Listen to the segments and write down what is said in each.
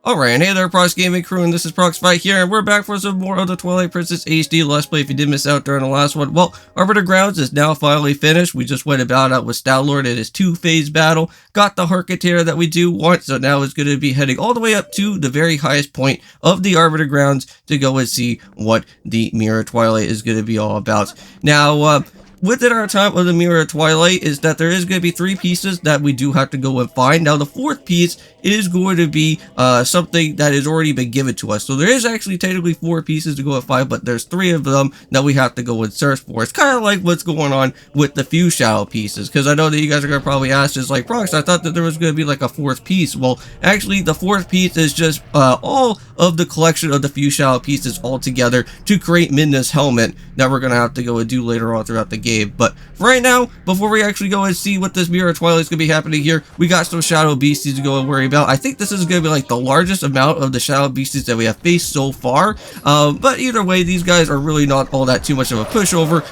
Alright, and hey there, Prox Gaming Crew, and this is Proxify here, and we're back for some more of the Twilight Princess HD Let's Play. If you did miss out during the last one, well, Arbiter Grounds is now finally finished. We just went about out with Star-Lord in his two-phase battle, got the Harketeer that we do want, so now it's going to be heading all the way up to the very highest point of the Arbiter Grounds to go and see what the Mirror Twilight is going to be all about. Now, within our time of the Mirror Twilight is that there is going to be 3 pieces that we do have to go and find. Now, the 4th piece is going to be something that has already been given to us. So there is actually technically 4 pieces to go and find, but there's 3 of them that we have to go and search for. It's kind of like what's going on with the few shadow pieces, because I know that you guys are going to probably ask, is like, Prox, I thought that there was going to be like a 4th piece. Well, actually, the 4th piece is just all of the collection of the few shadow pieces all together to create Midna's helmet that we're going to have to go and do later on throughout the game. But for right now, before we actually go and see what this Mirror Twilight is going to be happening here, we got some shadow beasties to go and worry about. I think this is going to be like the largest amount of the shadow beasties that we have faced so far. But either way, these guys are really not all that too much of a pushover.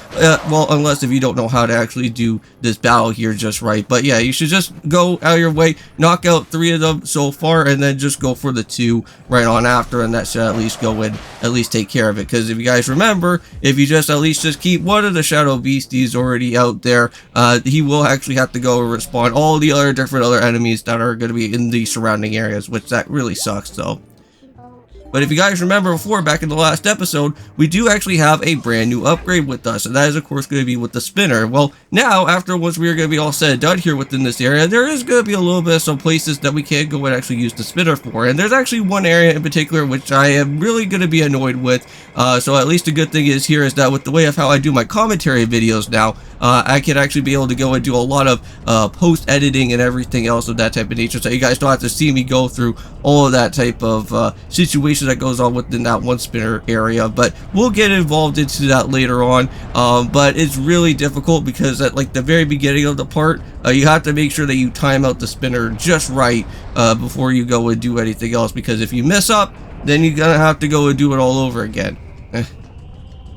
Well, unless if you don't know how to actually do this battle here just right. But yeah, you should just go out of your way, knock out 3 of them so far, and then just go for the 2 right on after, and that should at least go and at least take care of it. Because if you guys remember, if you just at least just keep one of the shadow beasties already out there, he will actually have to go and respawn all the other different enemies that are going to be in the surrounding areas, which that really sucks though. But if you guys remember before, back in the last episode, we do actually have a brand new upgrade with us, and that is of course going to be with the spinner. Well, now, once we are going to be all said and done here within this area, there is going to be a little bit of some places that we can go and actually use the spinner for, and there's actually one area in particular which I am really going to be annoyed with. So at least the good thing is here is that with the way of how I do my commentary videos now, I can actually be able to go and do a lot of post-editing and everything else of that type of nature, so you guys don't have to see me go through all of that type of situation that goes on within that one spinner area. But we'll get involved into that later on. But it's really difficult because at like the very beginning of the part, you have to make sure that you time out the spinner just right before you go and do anything else, because if you mess up, then you're gonna have to go and do it all over again.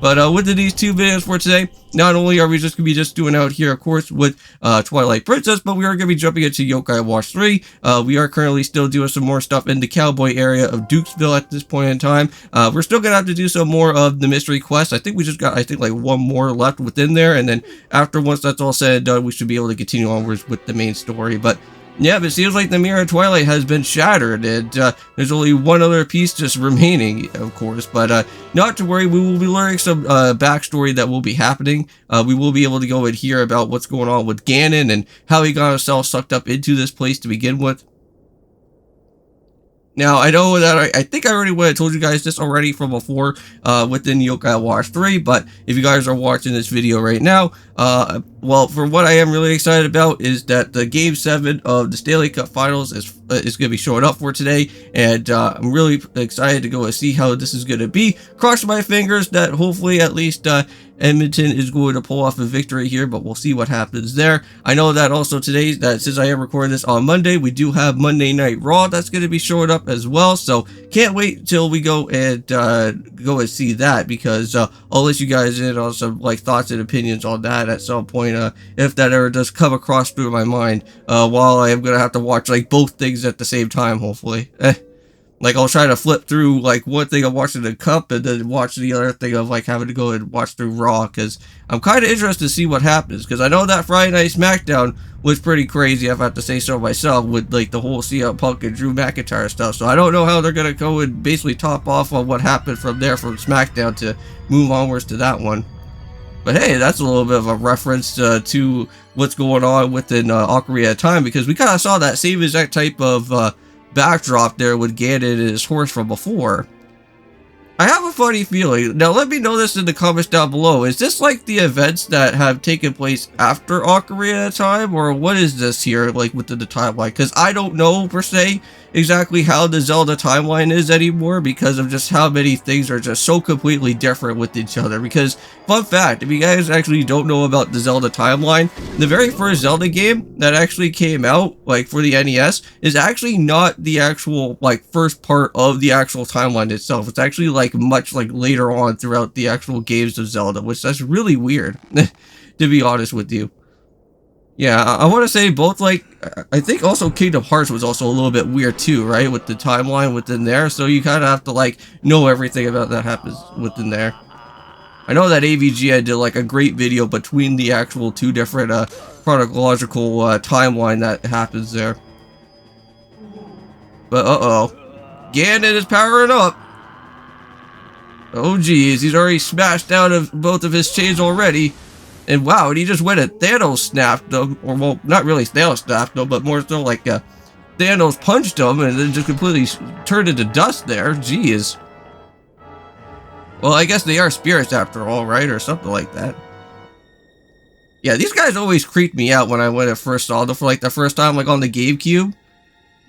But within these 2 videos for today, not only are we just going to be doing out here, of course, with Twilight Princess, but we are going to be jumping into Yokai Watch 3. We are currently still doing some more stuff in the cowboy area of Dukesville at this point in time. We're still going to have to do some more of the mystery quest. I think we just got, like 1 more left within there. And then after, once that's all said and done, we should be able to continue onwards with the main story. But yeah, but it seems like the Mirror Twilight has been shattered, and there's only 1 other piece just remaining, of course. But not to worry, we will be learning some backstory that will be happening. We will be able to go and hear about what's going on with Ganon and how he got himself sucked up into this place to begin with. Now, I know that I think I already would have told you guys this already from before within Yokai Watch 3, but if you guys are watching this video right now, well, for what I am really excited about is that the Game 7 of the Stanley Cup Finals is going to be showing up for today, and I'm really excited to go and see how this is going to be. Cross my fingers that hopefully at least Edmonton is going to pull off a victory here, but we'll see what happens there. I know that also today, that since I am recording this on Monday, we do have Monday Night Raw that's going to be showing up as well, so can't wait till we go and see that, because I'll let you guys in on some like thoughts and opinions on that at some point, if that ever does come across through my mind, while I am going to have to watch like both things at the same time, hopefully. Like, I'll try to flip through, like, one thing I'm watching the Cup and then watch the other thing of, like, having to go and watch through Raw, because I'm kind of interested to see what happens, because I know that Friday Night SmackDown was pretty crazy, if I have to say so myself, with, like, the whole CM Punk and Drew McIntyre stuff, so I don't know how they're going to go and basically top off on what happened from there, from SmackDown, to move onwards to that one. But hey, that's a little bit of a reference to what's going on within Ocarina of Time, because we kind of saw that same exact type of backdrop there with Ganon and his horse from before. I have a funny feeling. Now, let me know this in the comments down below. Is this like the events that have taken place after Ocarina of Time, or what is this here, like within the timeline? Because I don't know per se exactly how the Zelda timeline is anymore, because of just how many things are just so completely different with each other. Because, fun fact, if you guys actually don't know about the Zelda timeline, the very first Zelda game that actually came out, like for the NES, is actually not the actual like first part of the actual timeline itself. It's actually like much like later on throughout the actual games of Zelda, which that's really weird to be honest with you. Yeah, I want to say both, like, I think also Kingdom Hearts was also a little bit weird too, right? With the timeline within there, so you kind of have to, like, know everything about that happens within there. I know that AVGN did, like, a great video between the actual two different, chronological, timeline that happens there. But, uh-oh. Ganon is powering up. Oh, geez, he's already smashed out of both of his chains already. And wow, and he just went and Thanos snapped him. Or, well, not really Thanos snapped him, but more so like Thanos punched him and then just completely turned into dust there. Jeez. Well, I guess they are spirits after all, right? Or something like that. Yeah, these guys always creeped me out when I first saw them for like the first time, like on the GameCube.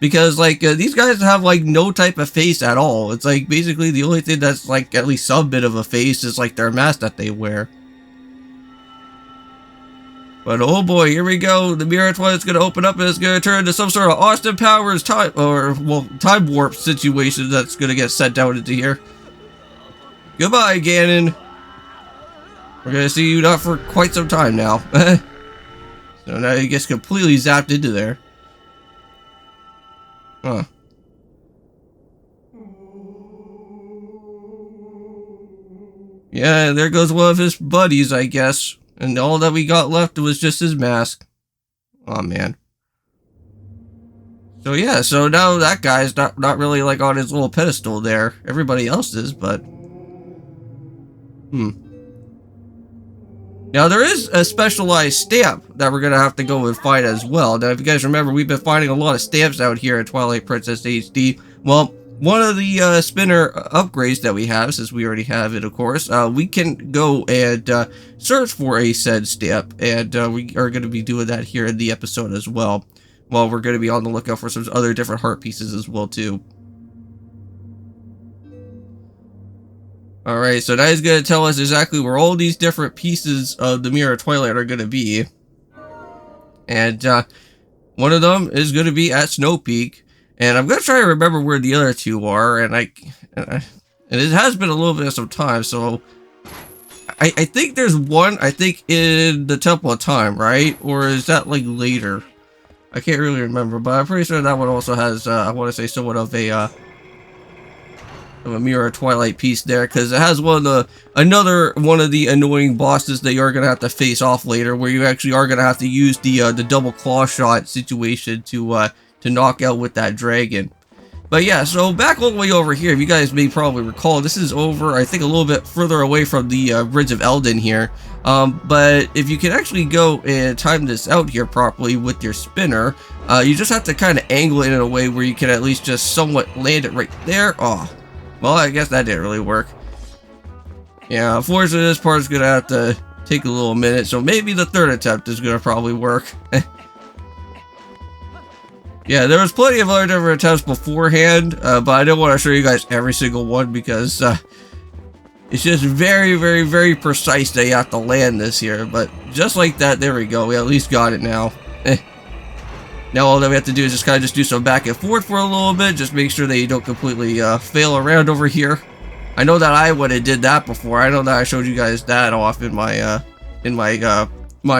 Because, like, these guys have, like, no type of face at all. It's, like, basically the only thing that's, like, at least some bit of a face is, like, their mask that they wear. But, oh boy, here we go. The Mirror Twilight's gonna open up and it's gonna turn into some sort of Austin Powers time warp situation that's gonna get sent out into here. Goodbye, Ganon. We're gonna see you not for quite some time now. So now he gets completely zapped into there. Huh. Yeah, there goes one of his buddies, I guess. And all that we got left was just his mask. Oh man. So yeah, so now that guy's not really like on his little pedestal there. Everybody else is, but now there is a specialized stamp that we're gonna have to go and find as well. Now if you guys remember, we've been finding a lot of stamps out here at Twilight Princess HD. Well, one of the spinner upgrades that we have, since we already have it of course, we can go and search for a said stamp, and we are going to be doing that here in the episode as well. Well, we're going to be on the lookout for some other different heart pieces as well too. Alright, so now he's going to tell us exactly where all these different pieces of the Mirror of Twilight are going to be. And one of them is going to be at Snow Peak. And I'm going to try to remember where the other two are. And and it has been a little bit of some time, so I think there's one, I think, in the Temple of Time, right? Or is that like later? I can't really remember, but I'm pretty sure that one also has, I want to say, somewhat of a Mirror of Twilight piece there, because it has another one of the annoying bosses that you're gonna have to face off later, where you actually are gonna have to use the double claw shot situation to knock out with that dragon. But yeah, so back all the way over here, if you guys may probably recall, this is over, I think, a little bit further away from the Bridge of Eldin here. But if you can actually go and time this out here properly with your spinner, you just have to kind of angle it in a way where you can at least just somewhat land it right there. Oh, well, I guess that didn't really work. Yeah, unfortunately, this part is going to have to take a little minute, so maybe the third attempt is going to probably work. Yeah, there was plenty of other different attempts beforehand, but I don't want to show you guys every single one because it's just very, very, very precise that you have to land this here. But just like that, there we go. We at least got it now. Now all that we have to do is just kind of just do some back and forth for a little bit. Just make sure that you don't completely fail around over here. I know that I would have did that before. I know that I showed you guys that off in my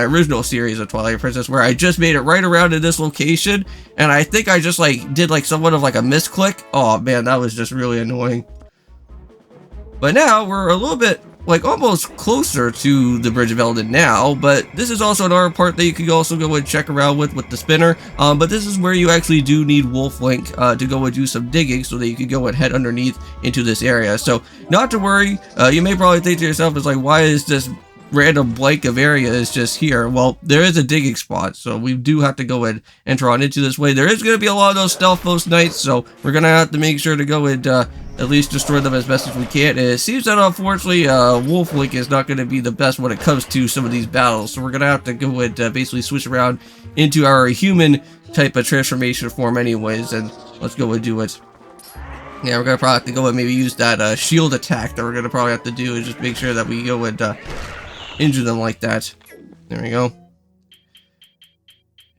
original series of Twilight Princess, where I just made it right around in this location, and I think I just like did like somewhat of like a misclick. Oh man, that was just really annoying. But now we're a little bit like almost closer to the Bridge of Eldin now, but this is also another part that you can also go and check around with the spinner. But this is where you actually do need Wolf Link to go and do some digging so that you can go and head underneath into this area. So not to worry, you may probably think to yourself, it's like, why is this random blank of area is just here? Well, there is a digging spot, so we do have to go and enter on into this way. There is going to be a lot of those stealth most nights, so we're going to have to make sure to go and at least destroy them as best as we can. And it seems that unfortunately Wolf Link is not going to be the best when it comes to some of these battles, so we're going to have to go and basically switch around into our human type of transformation form anyways, and let's go and do it. Yeah, we're going to probably have to go and maybe use that shield attack that we're going to probably have to do, and just make sure that we go and injure them like that. There we go.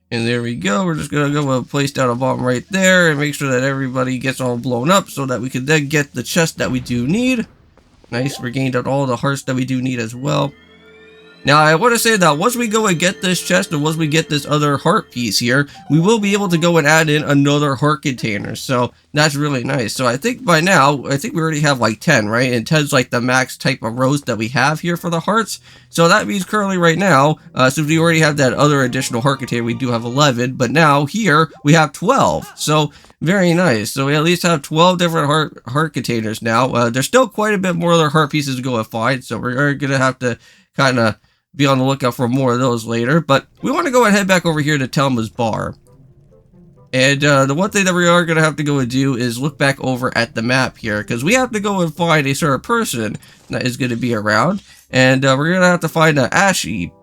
And there we go. We're just going to go and place down a bomb right there and make sure that everybody gets all blown up so that we can then get the chest that we do need. Nice. We gained out all the hearts that we do need as well. Now, I want to say that once we go and get this chest and once we get this other heart piece here, we will be able to go and add in another heart container. So that's really nice. So I think by now, I think we already have like 10, right? And 10 is like the max type of rows that we have here for the hearts. So that means currently right now, since we already have that other additional heart container, we do have 11. But now here we have 12. So very nice. So we at least have 12 different heart containers now. There's still quite a bit more other heart pieces to go and find. So we're going to have to kind of be on the lookout for more of those later, but we want to go and head back over here to Telma's bar. And the one thing that we are going to have to go and do is look back over at the map here, because we have to go and find a certain person that is going to be around, and we're going to have to find Ashy,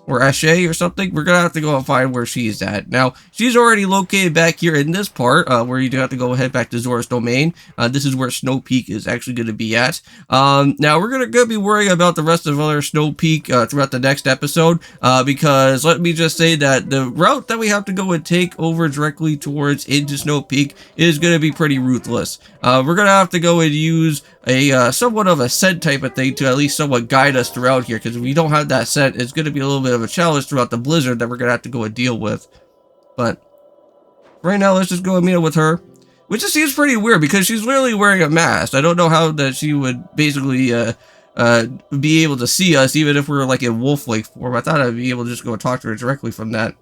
or Ashay or something. We're gonna have to go and find where she's at. Now, she's already located back here in this part, where you do have to go head back to Zora's Domain. This is where Snow Peak is actually going to be at. Now, we're gonna be worrying about the rest of other Snow Peak throughout the next episode, because let me just say that the route that we have to go and take over directly towards into Snow Peak is going to be pretty ruthless. We're gonna have to go and use a somewhat of a scent type of thing to at least somewhat guide us throughout here, because if we don't have that scent, it's going to be a little bit of a challenge throughout the blizzard that we're going to have to go and deal with. But right now, let's just go and meet up with her, which just seems pretty weird because she's literally wearing a mask. I don't know how that she would basically be able to see us even if we were like in wolf-like form. I thought I'd be able to just go and talk to her directly from that.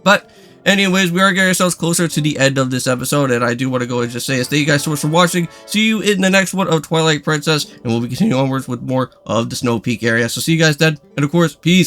But anyways, we are getting ourselves closer to the end of this episode, and I do want to go and just say thank you guys so much for watching. See you in the next one of Twilight Princess, and we'll be continuing onwards with more of the Snow Peak area. So see you guys then, and of course, peace.